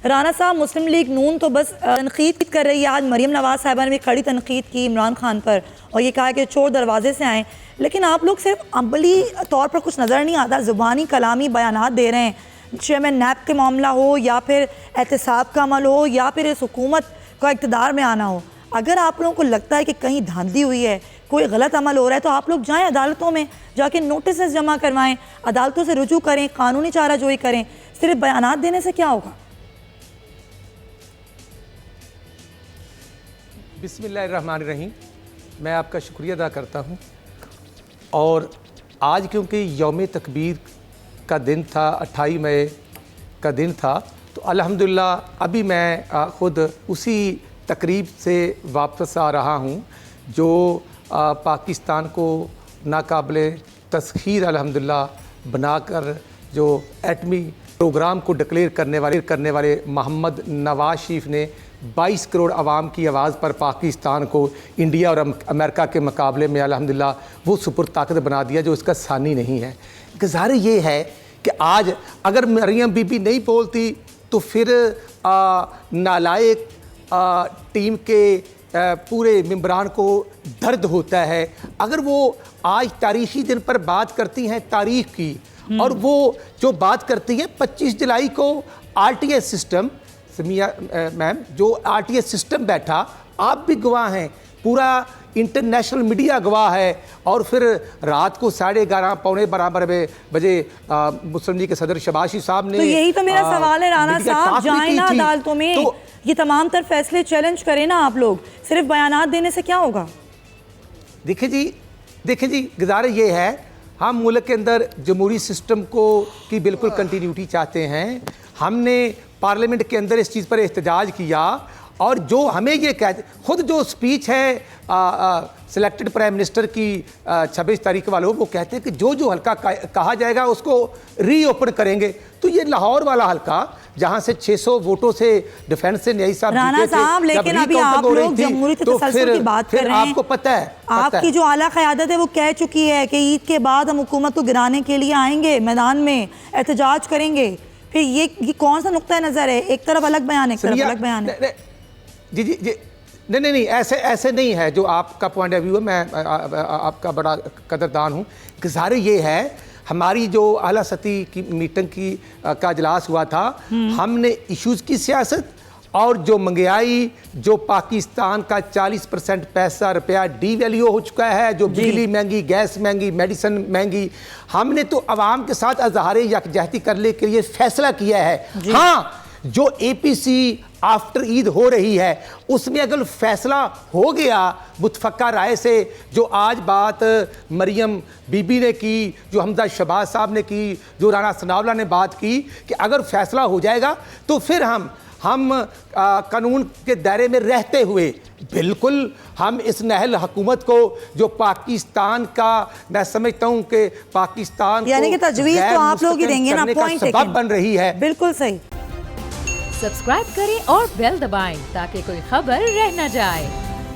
राना साहब, मुस्लिम लीग नून तो बस तनकीद कर रही है। आज मरीम नवाज साहिबा ने भी कड़ी तनकीद की इमरान खान पर और ये कहा कि चोर दरवाजे से आएँ, लेकिन आप लोग सिर्फ अमली तौर पर कुछ नज़र नहीं आता, ज़ुबानी कलामी बयानात दे रहे हैं। चेयरमैन नैब के मामला हो या फिर एहतसाब का अमल हो या फिर इस हुकूमत का इक़्तिदार में आना हो, अगर आप लोगों को लगता है कि कहीं धांधली हुई है, कोई गलत अमल हो रहा है, तो आप लोग जाएं अदालतों में जाके नोटिस जमा करवाएं, अदालतों से रुजू करें, कानूनी चाराजोई करें। सिर्फ बयानात देने से क्या होगा? बिस्मिल्लाहिर्रहमानिर्रहीम। मैं आपका शुक्रिया अदा करता हूँ। और आज क्योंकि यौम तकबीर का दिन था, 28 मई का दिन था, तो अल्हम्दुलिल्लाह अभी मैं ख़ुद उसी तकरीब से वापस आ रहा हूँ जो पाकिस्तान को नाकाबिले तस्खीर अल्हम्दुलिल्लाह बनाकर जो एटमी प्रोग्राम को डिक्लेयर करने वाले मोहम्मद नवाज शरीफ ने 22 करोड़ आवाम की आवाज़ पर पाकिस्तान को इंडिया और अमेरिका के मुकाबले में अल्हम्दुलिल्लाह वो सुपर ताकत बना दिया जो इसका सानी नहीं है। गुज़ार ये है कि आज अगर मरियम बीबी नहीं बोलती तो फिर नालायक टीम के पूरे मेंबरान को दर्द होता है। अगर वो आज तारीख़ी दिन पर बात करती हैं तारीख़ की, और वो जो बात करती हैं 25 जुलाई को RTS सिस्टम, समिया मैम, जो RTS सिस्टम बैठा, आप भी गवाह हैं, पूरा इंटरनेशनल मीडिया गवाह है, और फिर रात को 11:30 पौने 12 बजे मुस्लिम लीग के सदर शहबाज शरीफ साहब ने, तो यही तो मेरा सवाल है राना साहब, जाए ना अदालतों में, तो ये तमाम तर फैसले चैलेंज करें ना आप लोग, सिर्फ बयानात देने से क्या होगा? देखिए जी गुज़ार ये है, हम मुल्क के अंदर जमहूरी सिस्टम को की बिल्कुल कंटिन्यूटी चाहते हैं। हमने पार्लियामेंट के अंदर इस चीज़ पर एहतजाज किया, और जो हमें ये कहते, खुद जो स्पीच है सिलेक्टेड प्राइम मिनिस्टर की 26 तारीख वालों, वो कहते हैं कि जो हल्का कहा जाएगा उसको रीओपन करेंगे। तो ये लाहौर वाला हल्का जहाँ से 600 वोटों से डिफेंस से न्याई साहब राना साहब, लेकिन अभी आप लोग जमहूरी तसल्सल की बात कर रहे हैं। आपको पता है, आपकी जो आला क़यादत है वो कह चुकी है कि ईद के बाद हम हुकूमत को गिराने के लिए आएंगे, मैदान में एहतजाज करेंगे। फिर ये कौन सा नुक्ता नज़र है? एक तरफ अलग बयान, एक तरफ अलग बयान है। जी नहीं, ऐसे नहीं है जो आपका पॉइंट ऑफ व्यू है। मैं आपका बड़ा कदरदान हूँ। गुज़ार ये है, हमारी जो आला सतही की मीटिंग का इजलास हुआ था, हमने इश्यूज़ की सियासत और जो महंगाई, जो पाकिस्तान का 40% पैसा रुपया डीवैल्यू हो चुका है, जो बिजली महंगी, गैस महंगी, मेडिसिन महंगी, हमने तो आवाम के साथ अज़हार यकजहती करने के लिए फैसला किया है। हाँ, जो APC आफ्टर ईद हो रही है उसमें अगर फैसला हो गया मुतफक्का राय से, जो आज बात मरियम बीबी ने की, जो हमजा शहबाज साहब ने की, जो राना सनाउल्लाह ने बात की, कि अगर फैसला हो जाएगा तो फिर हम कानून के दायरे में रहते हुए बिल्कुल हम इस नहल हुकूमत को, जो पाकिस्तान का, मैं समझता हूँ कि पाकिस्तान यानी कि तजवीज़ तो आप लोग ही देंगे ना, पॉइंट सबब बन रही है। बिल्कुल सही। सब्सक्राइब करें और बेल दबाएं ताकि कोई खबर रह न जाए।